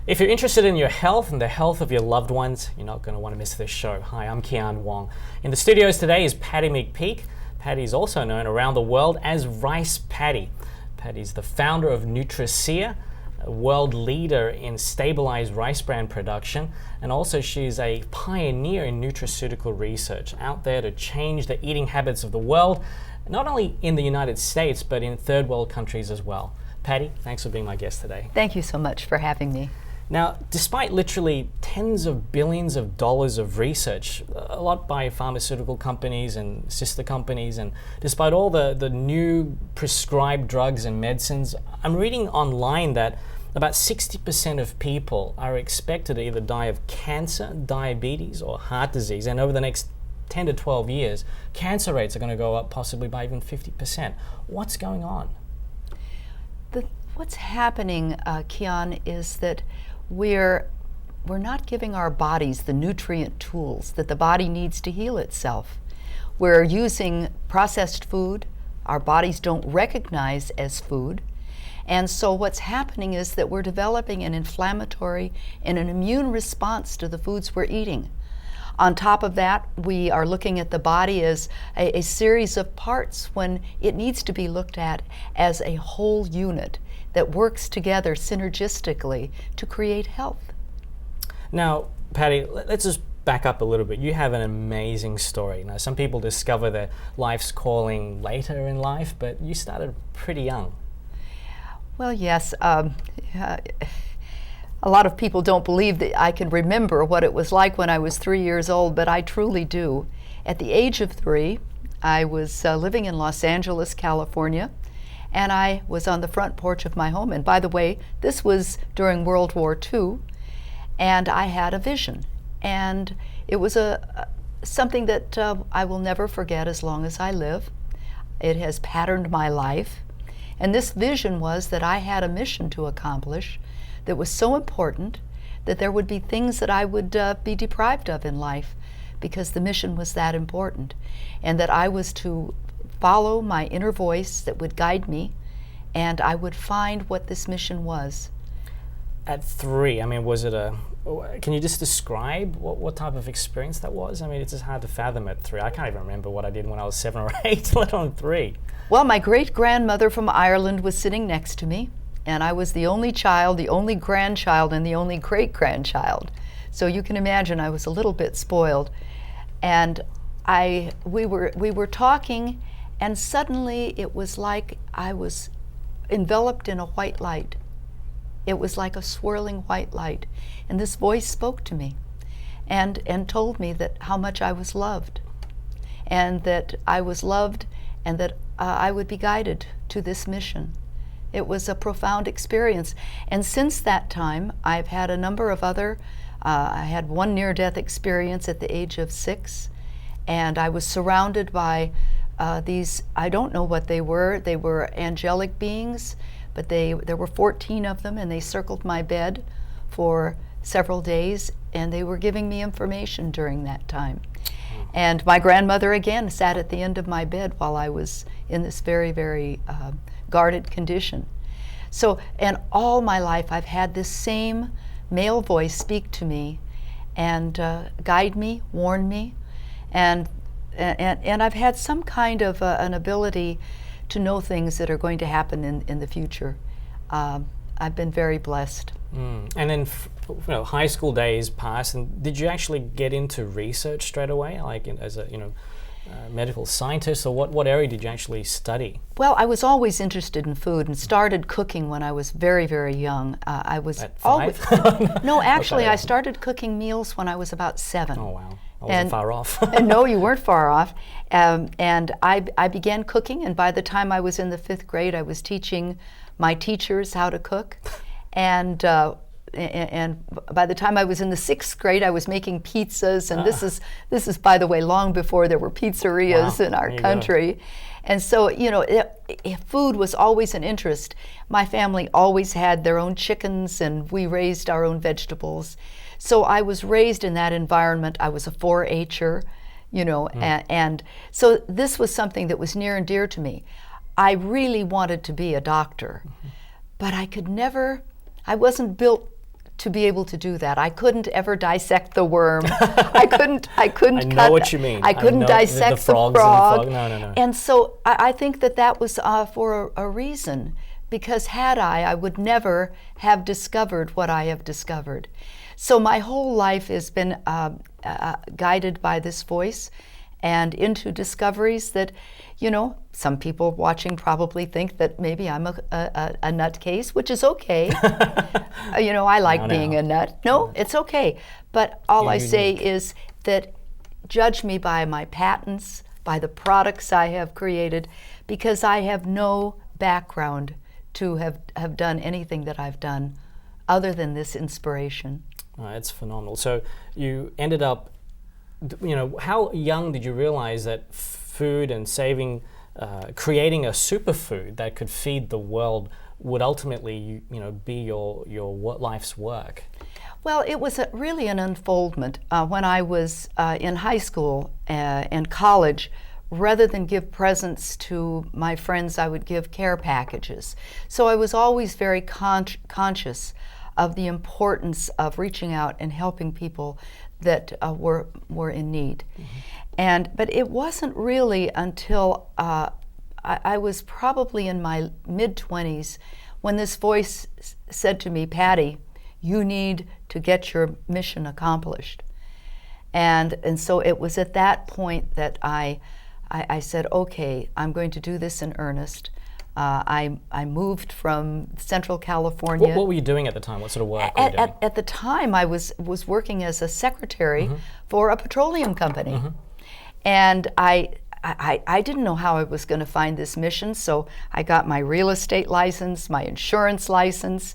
If you're interested in your health and the health of your loved ones, you're not going to want to miss this show. Hi, I'm Kean Wong. In the studios today is Patty McPeak. Patty is also known around the world as Rice Patty. Patty's the founder of Nutricia, a world leader in stabilized rice bran production, and also she's a pioneer in nutraceutical research, out there to change the eating habits of the world, not only in the United States, but in third world countries as well. Patty, thanks for being my guest today. Thank you so much for having me. Now, despite literally tens of billions of dollars of research, a lot by pharmaceutical companies and sister companies, and despite all the new prescribed drugs and medicines, I'm reading online that about 60% of people are expected to either die of cancer, diabetes, or heart disease. And over the next 10 to 12 years, cancer rates are going to go up possibly by even 50%. What's going on? What's happening, Kean, is that we're not giving our bodies the nutrient tools that the body needs to heal itself. We're using processed food our bodies don't recognize as food. And so what's happening is that we're developing an inflammatory and an immune response to the foods we're eating. On top of that, we are looking at the body as a series of parts when it needs to be looked at as a whole unit that works together synergistically to create health. Now, Patty, let's just back up a little bit. You have an amazing story. Now, some people discover their life's calling later in life, but you started pretty young. Well, yes. A lot of people don't believe that I can remember what it was like when I was 3 years old, but I truly do. At the age of 3, I was living in Los Angeles, California, and I was on the front porch of my home. And by the way, this was during World War II, and I had a vision. And it was something that I will never forget as long as I live. It has patterned my life. And this vision was that I had a mission to accomplish that was so important that there would be things that I would be deprived of in life because the mission was that important, and that I was to follow my inner voice that would guide me, and I would find what this mission was. At 3, I mean, was it can you just describe what type of experience that was? I mean, it's just hard to fathom at 3. I can't even remember what I did when I was 7 or 8, let alone 3. Well, my great-grandmother from Ireland was sitting next to me, and I was the only child, the only grandchild, and the only great-grandchild. So you can imagine I was a little bit spoiled. And we were talking, and suddenly it was like I was enveloped in a white light. It was like a swirling white light. And this voice spoke to me and told me that how much I was loved, and that I was loved, and that I would be guided to this mission. It was a profound experience. And since that time, I've had a number of other, I had one near-death experience at the age of 6, and I was surrounded by these, I don't know what they were angelic beings, but there were 14 of them, and they circled my bed for several days, and they were giving me information during that time. And my grandmother again sat at the end of my bed while I was in this very, very guarded condition. So, and all my life I've had this same male voice speak to me and guide me, warn me, and I've had some kind of an ability to know things that are going to happen in the future. I've been very blessed. And then, high school days passed, and did you actually get into research straight away, like as a medical scientist, or what area did you actually study? Well, I was always interested in food and started cooking when I was very, very young. I was at 5? No, actually, I started cooking meals when I was about 7. Oh wow, I wasn't far off. And no, you weren't far off. And I began cooking, and by the time I was in the 5th grade, I was teaching my teachers how to cook, and by the time I was in the 6th grade, I was making pizzas, and this is by the way long before there were pizzerias in our country. And so food was always an interest. My family always had their own chickens, and we raised our own vegetables. So I was raised in that environment. I was a 4-H'er, and so this was something that was near and dear to me. I really wanted to be a doctor, but I wasn't built to be able to do that. I couldn't ever dissect the worm. I couldn't I cut. know what you mean. I couldn't dissect the frog. No. And so I think that was for a reason, because had I would never have discovered what I have discovered. So my whole life has been guided by this voice and into discoveries that, some people watching probably think that maybe I'm a nutcase, which is okay. I like being a nut. No, it's okay. But all I say is that judge me by my patents, by the products I have created, because I have no background to have done anything that I've done other than this inspiration. It's phenomenal. So you ended up, how young did you realize that food and creating a superfood that could feed the world would ultimately, be your life's work? Well, it was really an unfoldment. When I was in high school and college, rather than give presents to my friends, I would give care packages. So I was always very conscious of the importance of reaching out and helping people that were in need. Mm-hmm. But it wasn't really until I was probably in my mid-20s when this voice said to me, Patty, you need to get your mission accomplished. And so it was at that point that I said, okay, I'm going to do this in earnest. I moved from Central California. What were you doing at the time? What sort of work were you doing? At the time, I was working as a secretary for a petroleum company. And I didn't know how I was going to find this mission, so I got my real estate license, my insurance license,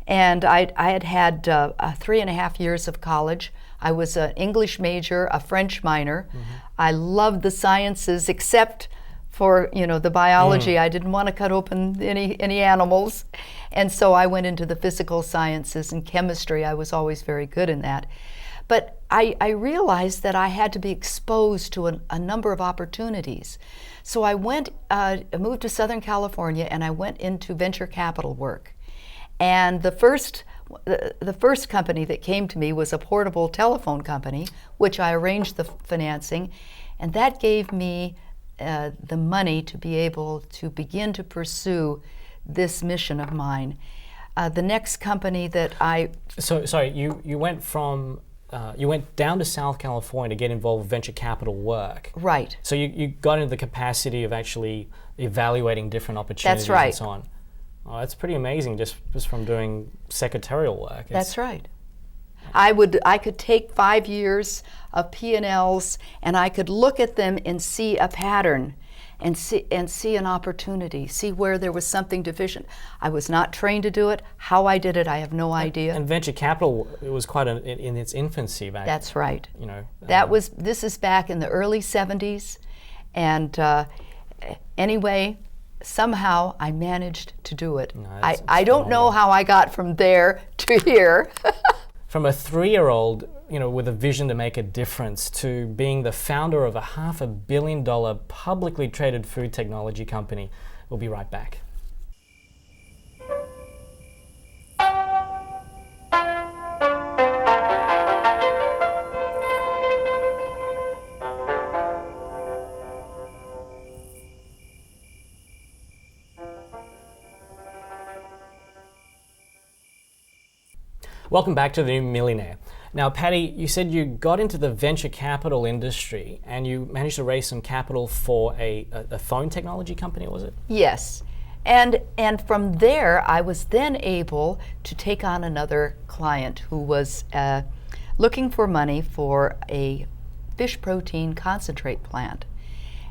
and I had 3.5 years of college. I was an English major, a French minor. I loved the sciences, except for the biology. I didn't want to cut open any animals, and so I went into the physical sciences and chemistry. I was always very good in that. But I realized that I had to be exposed to a number of opportunities. So I moved to Southern California, and I went into venture capital work. And the first company that came to me was a portable telephone company, which I arranged the financing, and that gave me the money to be able to begin to pursue this mission of mine. The next company that Sorry, you went from you went down to South California to get involved with venture capital work. Right. So you got into the capacity of actually evaluating different opportunities. That's right. And so on. Oh, that's pretty amazing, just from doing secretarial work. That's right. I could take 5 years of P&Ls, and I could look at them and see a pattern, and see an opportunity, see where there was something deficient. I was not trained to do it. How I did it, I have no idea. And venture capital, it was quite in its infancy back. That's right. This is back in the early 70s, and anyway, somehow I managed to do it. No, I don't know how I got from there to here. From a 3-year-old, with a vision to make a difference, to being the founder of a $500 million publicly traded food technology company. We'll be right back. Welcome back to the new Millionaire. Now, Patty, you said you got into the venture capital industry and you managed to raise some capital for a phone technology company, was it? Yes. And from there, I was then able to take on another client who was looking for money for a fish protein concentrate plant.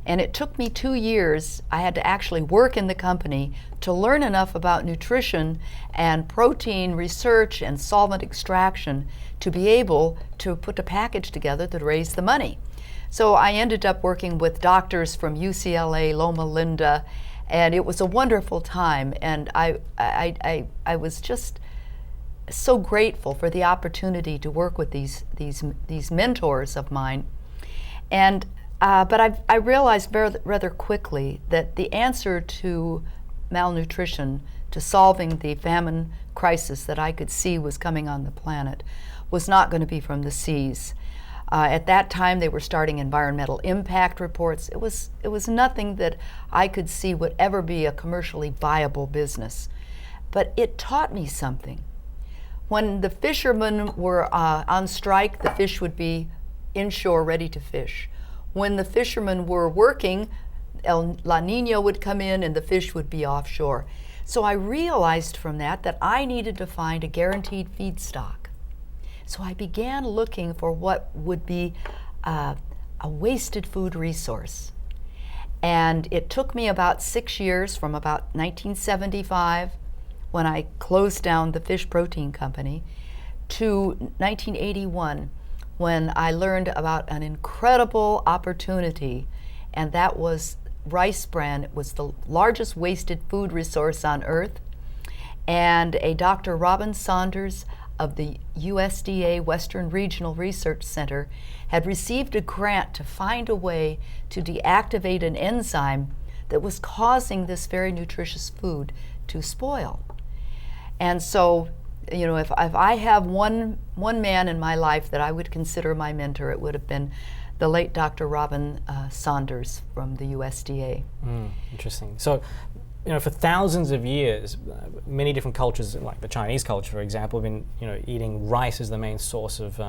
And it took me 2 years. I had to actually work in the company to learn enough about nutrition and protein research and solvent extraction to be able to put a package together that raised the money. So I ended up working with doctors from UCLA, Loma Linda, and it was a wonderful time. And I was just so grateful for the opportunity to work with these mentors of mine. And but I realized rather quickly that the answer to malnutrition, to solving the famine crisis that I could see was coming on the planet was not going to be from the seas. At that time, they were starting environmental impact reports. It was nothing that I could see would ever be a commercially viable business. But it taught me something. When the fishermen were on strike, the fish would be inshore ready to fish. When the fishermen were working, La Nina would come in and the fish would be offshore. So I realized from that I needed to find a guaranteed feedstock. So I began looking for what would be a wasted food resource. And it took me about 6 years, from about 1975, when I closed down the fish protein company, to 1981, when I learned about an incredible opportunity, and that was rice bran. It was the largest wasted food resource on earth. And a Dr. Robin Saunders of the USDA Western Regional Research Center had received a grant to find a way to deactivate an enzyme that was causing this very nutritious food to spoil. And so, you know, if I have one man in my life that I would consider my mentor, it would have been the late Dr. Robin Saunders from the USDA. Interesting. So, you know, for thousands of years, many different cultures, like the Chinese culture, for example, have been, you know, eating rice as the main source of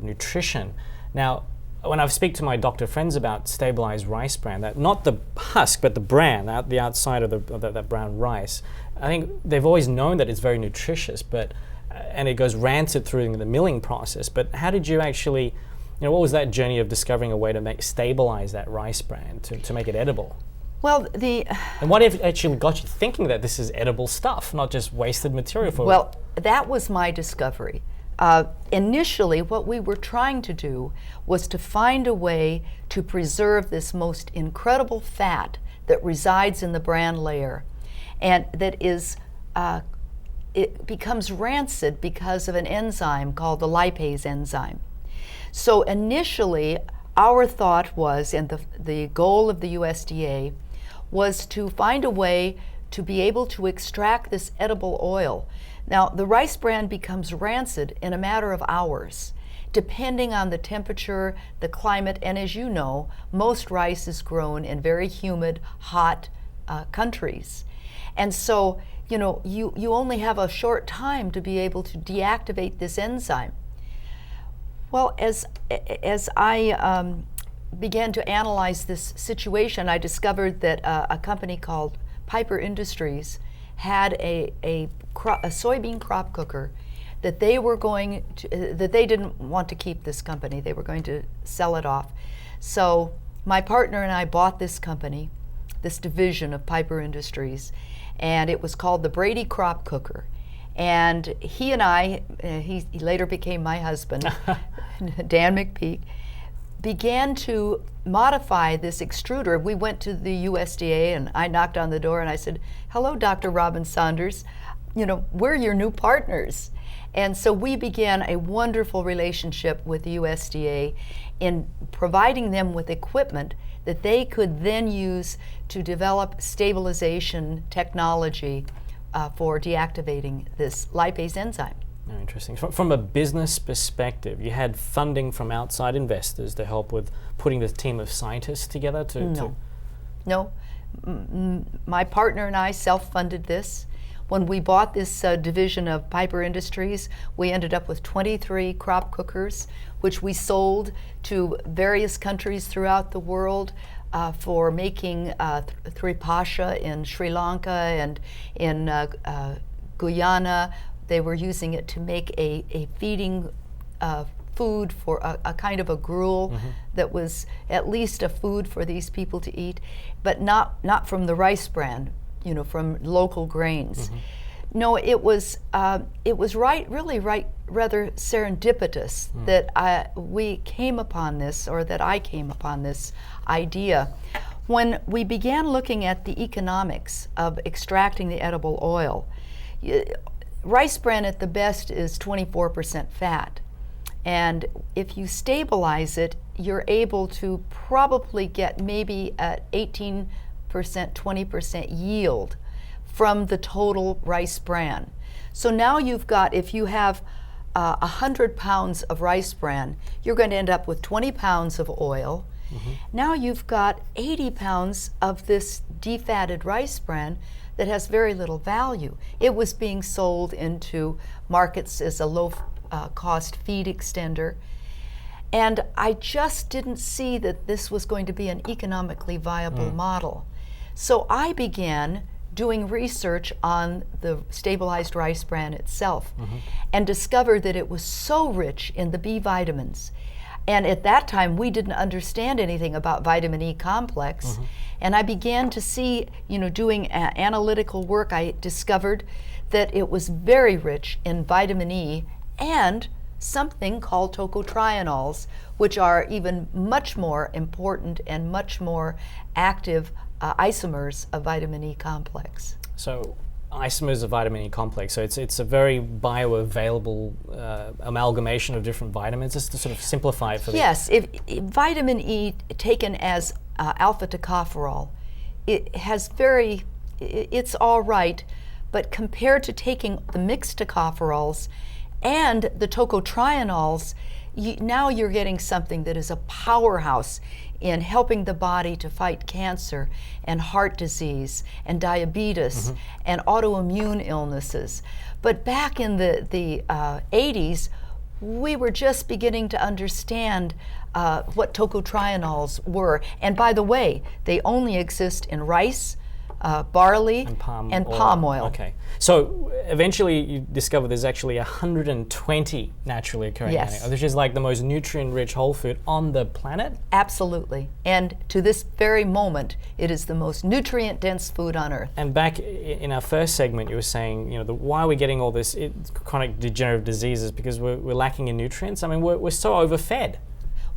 nutrition. Now, when I speak to my doctor friends about stabilized rice bran, that not the husk, but the bran, the outside of that brown rice, I think they've always known that it's very nutritious, but and it goes rancid through the milling process. But how did you actually, you know, what was that journey of discovering a way to stabilize that rice bran to make it edible? Well, and what actually got you thinking that this is edible stuff, not just wasted material? Well, that was my discovery. Initially, what we were trying to do was to find a way to preserve this most incredible fat that resides in the bran layer, and that is, it becomes rancid because of an enzyme called the lipase enzyme. So initially, our thought was, and the goal of the USDA, was to find a way to be able to extract this edible oil. Now, the rice bran becomes rancid in a matter of hours, depending on the temperature, the climate, and as you know, most rice is grown in very humid, hot countries. And so, you know, you only have a short time to be able to deactivate this enzyme. Well, as I began to analyze this situation, I discovered that a company called Piper Industries had a soybean crop cooker that they were going to, that they didn't want to keep this company. They were going to sell it off. So my partner and I bought this company, this division of Piper Industries, and it was called the Brady Crop Cooker. And he and I, he later became my husband, Dan McPeak, began to modify this extruder. We went to the USDA and I knocked on the door and I said, "Hello, Dr. Robin Saunders. You know, we're your new partners." And so we began a wonderful relationship with the USDA in providing them with equipment that they could then use to develop stabilization technology for deactivating this lipase enzyme. Oh, interesting. From a business perspective, you had funding from outside investors to help with putting the team of scientists together No. My partner and I self-funded this. When we bought this division of Piper Industries, we ended up with 23 crop cookers, which we sold to various countries throughout the world for making tripasha in Sri Lanka and in Guyana. They were using it to make a feeding food for a kind of a gruel that was at least a food for these people to eat, but not from the rice bran, you know, from local grains. No, it was really rather serendipitous that we came upon this, or that I came upon this idea. When we began looking at the economics of extracting the edible oil, rice bran at the best is 24% fat. And if you stabilize it, you're able to probably get maybe at 18%, 20% yield from the total rice bran. So now you've got, if you have 100 pounds of rice bran, you're going to end up with 20 pounds of oil. Now you've got 80 pounds of this defatted rice bran that has very little value. It was being sold into markets as a low cost feed extender. And I just didn't see that this was going to be an economically viable model. So I began doing research on the stabilized rice bran itself and discovered that it was so rich in the B vitamins. And at that time, we didn't understand anything about vitamin E complex. And I began to see, doing analytical work, I discovered that it was very rich in vitamin E and something called tocotrienols, which are even much more important and much more active isomers of vitamin E complex. So isomers of vitamin E complex, so it's a very bioavailable amalgamation of different vitamins, just to sort of simplify it for Yes, if vitamin E taken as alpha tocopherol, it's all right, but compared to taking the mixed tocopherols and the tocotrienols, now you're getting something that is a powerhouse in helping the body to fight cancer and heart disease and diabetes and autoimmune illnesses. But back in the 80s, we were just beginning to understand what tocotrienols were. And by the way, they only exist in rice, barley, and palm oil. Okay. So eventually you discover there's actually 120 naturally occurring Yes. which is like the most nutrient-rich whole food on the planet? Absolutely. And to this very moment, it is the most nutrient-dense food on earth. And back in our first segment, you were saying, why are we getting all this chronic degenerative diseases? Because we're lacking in nutrients? I mean, we're so overfed.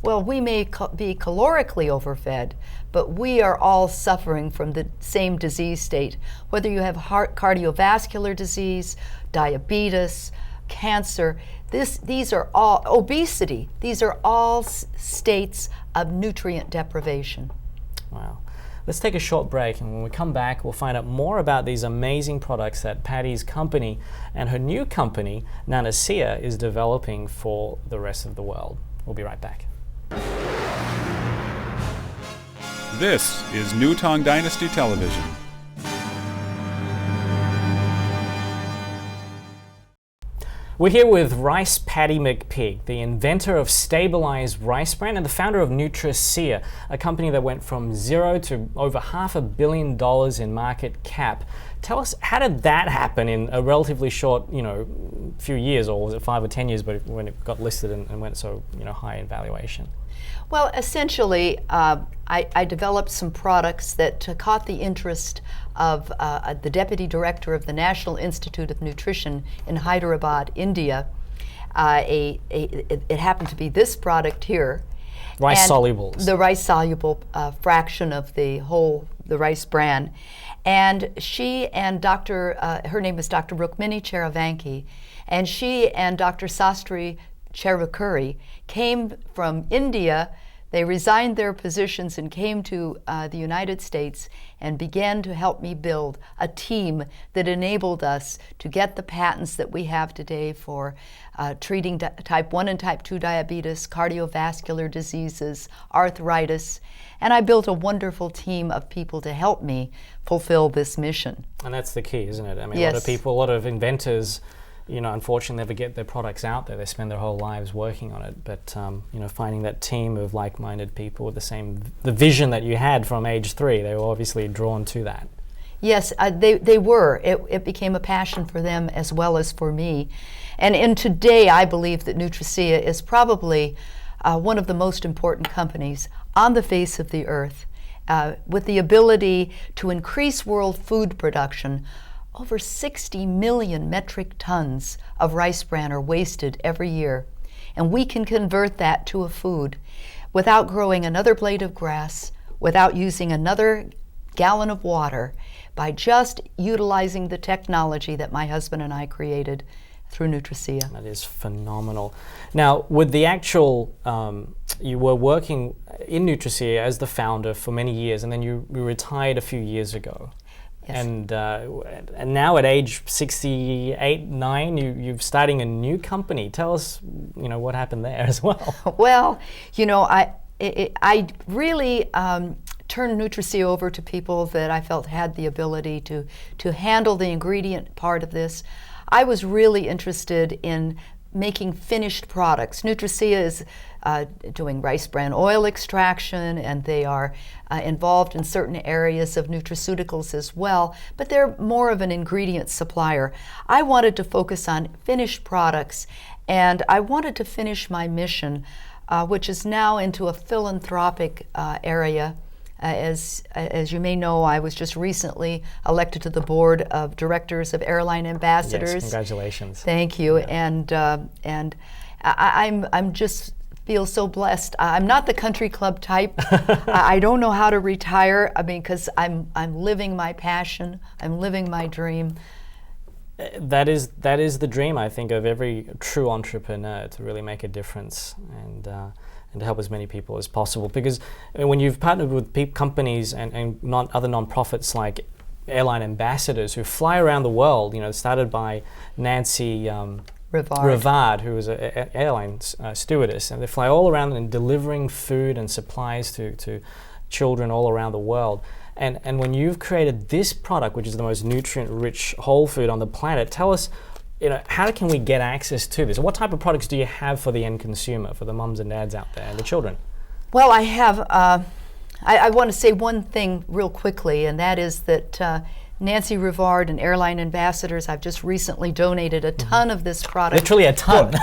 Well, we may be calorically overfed, but we are all suffering from the same disease state. Whether you have cardiovascular disease, diabetes, cancer, these are all, obesity, these are all states of nutrient deprivation. Wow. Let's take a short break, and when we come back, we'll find out more about these amazing products that Patty's company and her new company, Nanacea, is developing for the rest of the world. We'll be right back. This is New Tang Dynasty Television. We're here with Patty McPeak, the inventor of stabilized rice bran and the founder of Nanacea, a company that went from zero to over $500 million in market cap. Tell us, how did that happen in a relatively short, few years, or was it 5 or 10 years, but when it got listed and went so, high in valuation? Well, essentially, I developed some products that caught the interest of the deputy director of the National Institute of Nutrition in Hyderabad, India. It happened to be this product here. Rice solubles. The rice soluble fraction of the rice bran. And she and her name is Dr. Rukmini Cheravanki, and she and Dr. Sastry Cherukuri came from India. They resigned their positions and came to the United States and began to help me build a team that enabled us to get the patents that we have today for treating type 1 and type 2 diabetes, cardiovascular diseases, arthritis. And I built a wonderful team of people to help me fulfill this mission. And that's the key, isn't it? I mean, Yes. a lot of people, a lot of inventors, unfortunately never get their products out there. They spend their whole lives working on it. But, finding that team of like-minded people with the vision that you had from age 3, they were obviously drawn to that. Yes, they were. It became a passion for them as well as for me. And today, I believe that Nanacea is probably one of the most important companies on the face of the earth, with the ability to increase world food production. Over 60 million metric tons of rice bran are wasted every year, and we can convert that to a food without growing another blade of grass, without using another gallon of water, by just utilizing the technology that my husband and I created through Nanacea. That is phenomenal. Now, with the actual, you were working in Nanacea as the founder for many years, and then you retired a few years ago. Yes. And now at age 68, 9, you're starting a new company. Tell us, what happened there as well. Well, I really turned Nutricia over to people that I felt had the ability to handle the ingredient part of this. I was really interested in making finished products. Nutricia is doing rice bran oil extraction, and they are involved in certain areas of nutraceuticals as well, but they're more of an ingredient supplier. I wanted to focus on finished products, and I wanted to finish my mission, which is now into a philanthropic area. As you may know, I was just recently elected to the board of directors of Airline Ambassadors. Yes, congratulations. Thank you, yeah. and I'm just feel so blessed. I'm not the country club type. I don't know how to retire. I mean, because I'm living my passion. I'm living my dream. That is the dream, I think, of every true entrepreneur, to really make a difference and to help as many people as possible. Because when you've partnered with companies and other nonprofits like Airline Ambassadors who fly around the world, started by Nancy Rivard, who was an airline stewardess, and they fly all around and delivering food and supplies to children all around the world. And when you've created this product, which is the most nutrient-rich whole food on the planet, tell us, how can we get access to this? What type of products do you have for the end consumer, for the mums and dads out there and the children? Well, I have, I want to say one thing real quickly, and that is that Nancy Rivard and Airline Ambassadors, I've just recently donated a ton of this product. Literally a ton.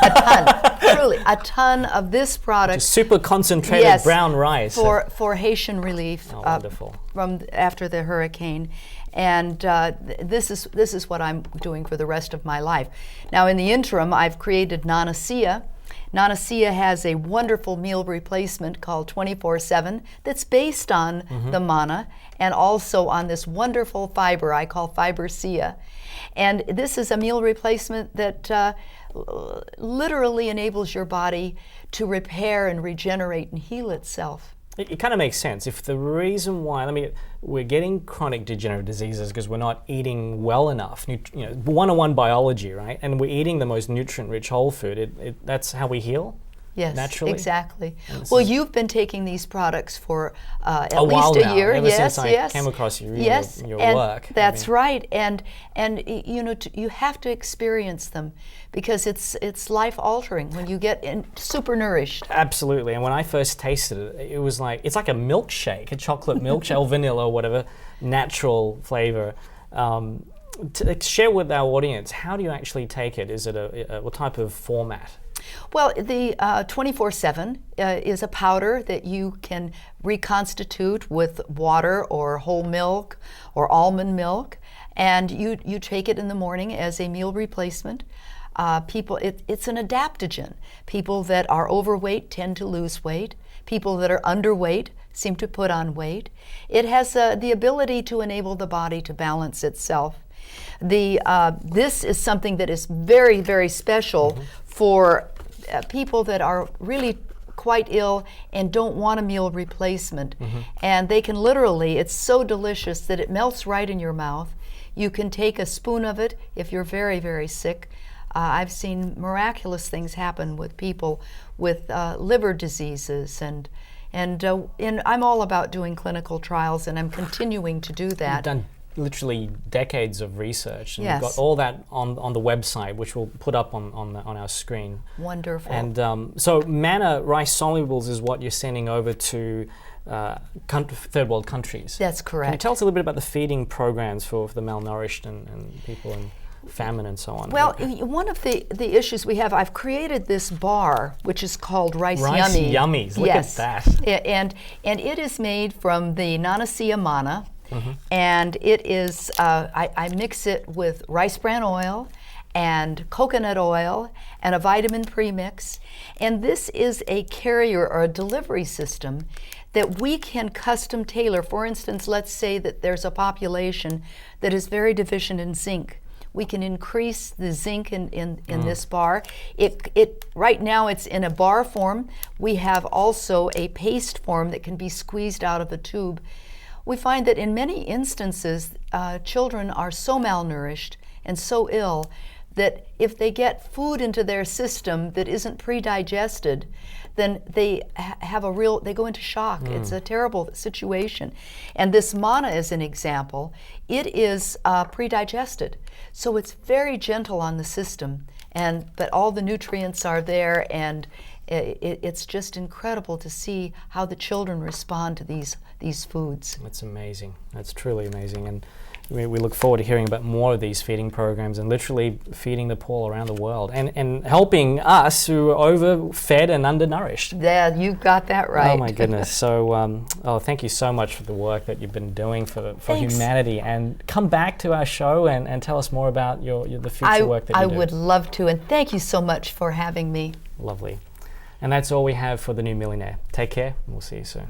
Truly, a ton of this product. Just super concentrated, yes, brown rice. For Haitian relief wonderful. From after the hurricane. And this is what I'm doing for the rest of my life. Now, in the interim, I've created Nanacia. Nanacia has a wonderful meal replacement called 24/7 that's based on the manna and also on this wonderful fiber I call Fibercia. And this is a meal replacement that literally enables your body to repair and regenerate and heal itself. It kind of makes sense. If the reason why we're getting chronic degenerative diseases because we're not eating well enough, 101 biology, right? And we're eating the most nutrient-rich whole food. That's how we heal. Yes, naturally. Exactly. Well, you've been taking these products for at a least while a now, year. ever Yes, since yes. I came across you in your and work. That's right. And you have to experience them because it's life altering when you get super nourished. Absolutely. And when I first tasted it, it was like it's like a milkshake, a chocolate milkshake, or vanilla, or whatever natural flavor. To share with our audience, how do you actually take it? Is it what type of format? Well, the 24/7 is a powder that you can reconstitute with water or whole milk or almond milk, and you take it in the morning as a meal replacement. It's an adaptogen. People that are overweight tend to lose weight. People that are underweight seem to put on weight. It has the ability to enable the body to balance itself. This is something that is very, very special for people that are really quite ill and don't want a meal replacement. And they can literally, it's so delicious that it melts right in your mouth. You can take a spoon of it if you're very, very sick. I've seen miraculous things happen with people with liver diseases, and I'm all about doing clinical trials, and I'm continuing to do that. You've done literally decades of research, and yes. We've got all that on the website, which we'll put up on our screen. Wonderful. And so manna rice solubles is what you're sending over to third world countries. That's correct. Can you tell us a little bit about the feeding programs for the malnourished and people in famine and so on? Well, one of the issues we have, I've created this bar which is called Rice Yummies. Look yes. at that. And it is made from the Nanacia manna. And it is, I mix it with rice bran oil and coconut oil and a vitamin premix. And this is a carrier or a delivery system that we can custom tailor. For instance, let's say that there's a population that is very deficient in zinc. We can increase the zinc in this bar. Right now it's in a bar form. We have also a paste form that can be squeezed out of a tube. we find that in many instances, children are so malnourished and so ill that if they get food into their system that isn't pre-digested, then they they go into shock. It's a terrible situation. And this manna is an example. It is pre-digested, so it's very gentle on the system, but all the nutrients are there, and it's just incredible to see how the children respond to these foods. That's amazing. That's truly amazing. And we look forward to hearing about more of these feeding programs and literally feeding the poor around the world and helping us who are overfed and undernourished. Yeah, you got that right. Oh my goodness. So, thank you so much for the work that you've been doing for humanity. And come back to our show and tell us more about the future work that you do. I would love to, and thank you so much for having me. Lovely. And that's all we have for the new Millionaire. Take care, and we'll see you soon.